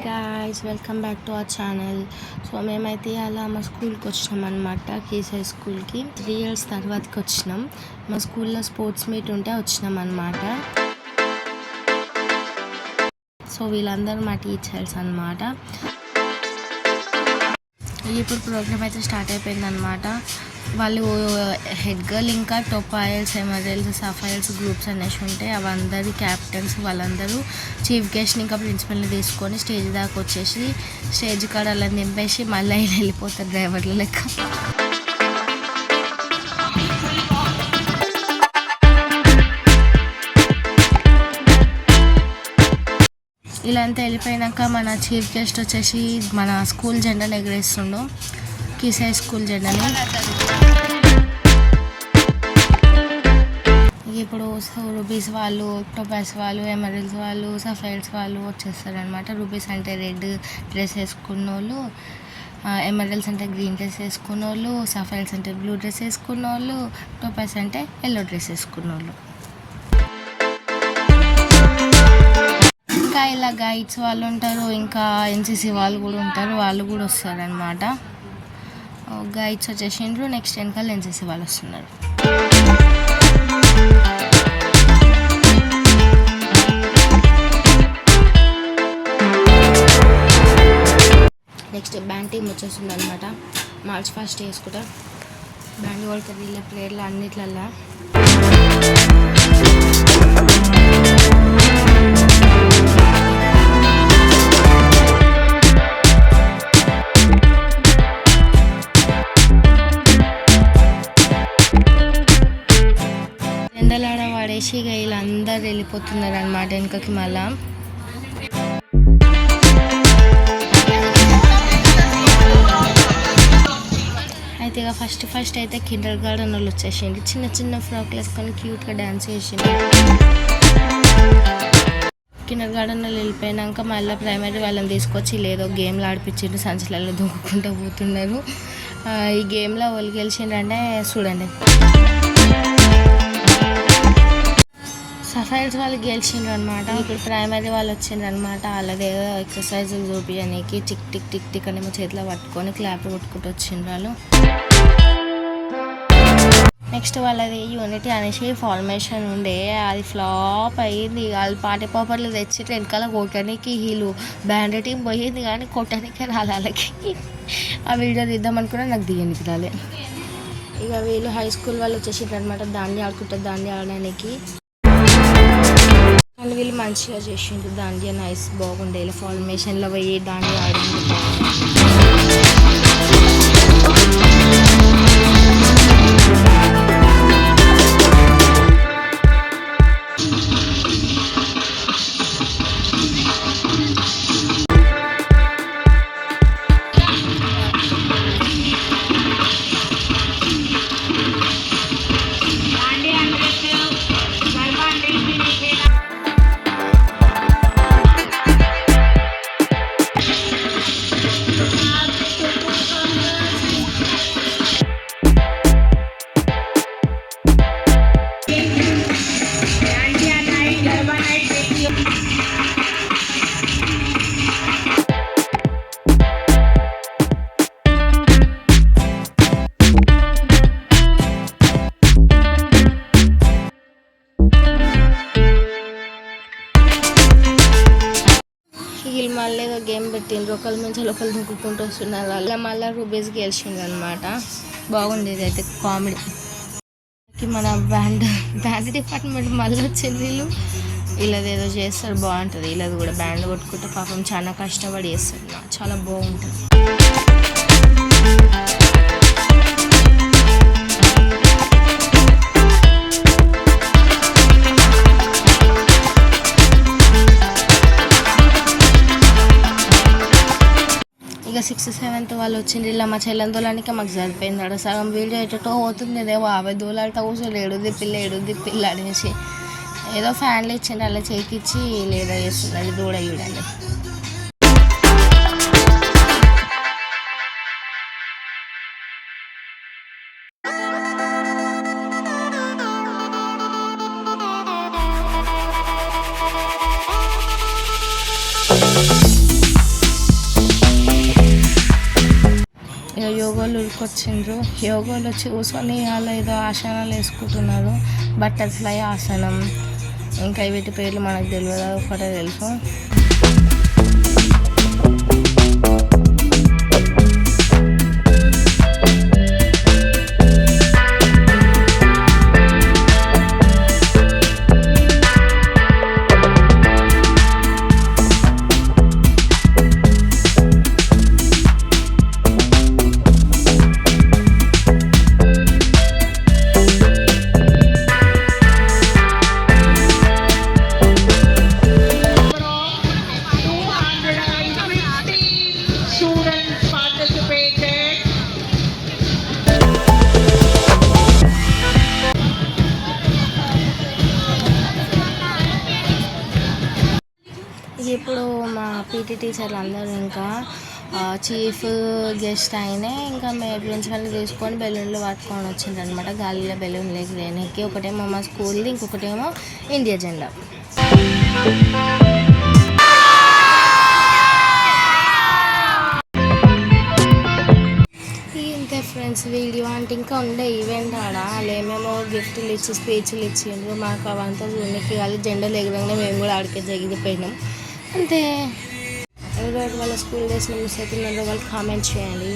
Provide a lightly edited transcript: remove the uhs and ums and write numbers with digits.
Guys, welcome back to our channel. So మేమైతే అలా మా స్కూల్కి వచ్చినాం అనమాట. కేసీ స్కూల్కి 3 years తర్వాతకి వచ్చినాం. మా స్కూల్లో స్పోర్ట్స్ మీట్ ఉంటే వచ్చినాం అనమాట. సో వీళ్ళందరూ మా టీచర్స్ అనమాట. ఇప్పుడు ప్రోగ్రామ్ అయితే స్టార్ట్ అయిపోయింది అనమాట. వాళ్ళు హెడ్ గర్ల్ ఇంకా టొపాయిల్స్, ఎమరల్స్, సఫైల్స్ గ్రూప్స్ అనేసి ఉంటాయి. అవందరి క్యాప్టెన్స్ వాళ్ళందరూ చీఫ్ గెస్ట్ని ఇంకా ప్రిన్సిపల్ని తీసుకొని స్టేజ్ దాకా వచ్చేసి స్టేజ్ కాడ అలా నింపేసి మళ్ళీ వెళ్ళిపోతారు డ్రైవర్ల లెక్క. ఇలా అంతా వెళ్ళిపోయాక మన చీఫ్ గెస్ట్ వచ్చేసి మన స్కూల్ జెండాని ఎగరేస్తుండు, కేసీ స్కూల్ జెండాని. ఇప్పుడు రూబీస్ వాళ్ళు, టొపాస్ వాళ్ళు, ఎమరల్స్ వాళ్ళు, సఫైల్స్ వాళ్ళు వచ్చేస్తారనమాట. రూబీస్ అంటే రెడ్ డ్రెస్ వేసుకున్న వాళ్ళు, ఎమరల్స్ అంటే గ్రీన్ డ్రెస్ వేసుకున్న వాళ్ళు, సఫైల్స్ అంటే బ్లూ డ్రెస్ వేసుకున్న వాళ్ళు, టొపాస్ అంటే ఎల్లో డ్రెస్ వేసుకున్న వాళ్ళు. ఇంకా ఇలా గైడ్స్ వాళ్ళు ఉంటారు, ఇంకా ఎన్సీసీ వాళ్ళు కూడా ఉంటారు, వాళ్ళు కూడా వస్తారనమాట. గైడ్స్ వచ్చేసిండ్రు, నెక్స్ట్ వెనకాల ఎన్సీసీ వాళ్ళు వస్తున్నారు. నెక్స్ట్ బ్యాండ్ టీమ్ వచ్చేస్తుంది అనమాట. మార్చ్ ఫస్ట్ వేసుకుంటారు, బ్యాండ్ కొడుతుంది వీళ్ళ ప్లేయర్లు అన్నిట్లల్లా. ఎండలాడ వాడేసి ఇక వీళ్ళందరూ వెళ్ళిపోతున్నారు అనమాట వెనుకకి. మళ్ళా అయితే ఇక ఫస్ట్ అయితే కిండర్ గార్డెన్ వాళ్ళు వచ్చేసింది. చిన్న చిన్న ఫ్రాక్లు వేసుకొని క్యూట్గా డ్యాన్స్ చేసింది. కిండర్ గార్డెన్ వాళ్ళు వెళ్ళిపోయాక మళ్ళీ ప్రైమరీ వాళ్ళని తీసుకొచ్చి లేదో గేమ్లు ఆడిపించిండ్రు, సంచులలో దూకుంటూ పోతున్నారు. ఈ గేమ్లో వాళ్ళు గెలిచిండ్రంటే చూడండి. సఫైల్స్ వాళ్ళు గెలిచిండ్రు అనమాట. ఇప్పుడు ప్రైమరీ వాళ్ళు వచ్చిండ్రు అనమాట. వాళ్ళదేదో ఎక్సర్సైజులు చూపించడానికి టిక్ టిక్ టిక్ టిక్ అనేమో చేతిలో పట్టుకొని క్లాప్ కొట్టుకుంటూ వచ్చిండ్రు వాళ్ళు. నెక్స్ట్ వాళ్ళది యూనిటీ అనేసి ఫార్మేషన్ ఉండే, అది ఫ్లాప్ అయ్యింది. వాళ్ళు పార్టీ పాపర్లు తెచ్చి వెనకాల కొట్టడానికి వీళ్ళు బ్యాండ్ టీం పోయింది, కానీ కొట్టడానికి రాళ్ళకి. ఆ వీడియో తీద్దాం అనుకున్నా, నాకు దిగనికి రాలే. ఇక వీళ్ళు హై స్కూల్ వాళ్ళు వచ్చేసిండ్రు అనమాట. దాన్ని ఆడడానికి కానీ వీళ్ళు మంచిగా చేసిండ్రు. దాండియా నైస్ బాగుండే, ఇలా ఫార్మేషన్లో పోయి దాండియా ఆడింది. వీళ్ళు మళ్ళీ గేమ్ పెట్టిండ్రు, ఒకరి నుంచి ఒకరు దుంకుకుంటూ వస్తున్నారు. అలా మళ్ళీ రూబీస్ గెలిచిండ్రు అనమాట. బాగుండేది అయితే కామెడీ. మన బ్యాండ్ డిపార్ట్మెంట్ మళ్ళీ వచ్చింది. వీళ్ళు వీళ్ళది ఏదో చేస్తారు, బాగుంటుంది. వీళ్ళది కూడా బ్యాండ్ కొట్టుకుంటే పాపం చాలా కష్టపడి చేస్తారు, చాలా బాగుంటుంది. ఇక 6th 7th వాళ్ళు వచ్చింది. ఇలా మా చెల్లెందోలానికి మాకు సరిపోయింది. సగం వీడియో ఎటో పోతుంది, ఏదేమో 50 దూలాలతో కూర్చొని ఏడుది పిల్ల అనేసి ఏదో ఫ్యాన్లు ఇచ్చిండు, అలా చేకిచ్చి లేదా చేస్తుంది. అది కూడా చూడండి. స్కూల్కి వచ్చిండ్రు. యోగాలో చూసుకొని వాళ్ళు ఏదో ఆసనాలు వేసుకుంటున్నారు. బటర్ఫ్లై ఆసనం, ఇంకా వీటి పేర్లు మనకు తెలియదు, ఒకటే తెలుసు. ఇప్పుడు మా పీటీ టీచర్లు అందరూ ఇంకా చీఫ్ గెస్ట్ అయినా ఇంకా ప్రిన్సిపల్ని తీసుకొని బెలూన్లు పట్టుకొని వచ్చిండ్రు అనమాట. గాలిలో బెలూన్లు ఎక్కి ఒకటేమో మా స్కూల్ది, ఇంకొకటేమో ఇండియా జెండా. ఇంతే ఫ్రెండ్స్ వీడియో. అంటే ఇంకా ఉండే ఈవెంట్ ఆడ వాళ్ళు ఏమేమో గిఫ్ట్లు ఇచ్చి స్పీచ్లు ఇచ్చిండ్రు. మాకు అవంతా చూడడానికి వాళ్ళు జెండాలు ఎగరంగానే మేము కూడా ఆడికే జరిగిపోయినాం అంతే. ఎవరెవరు వాళ్ళ స్కూల్ డేస్లో మిస్ అవుతున్నారో వాళ్ళు కామెంట్ చేయండి.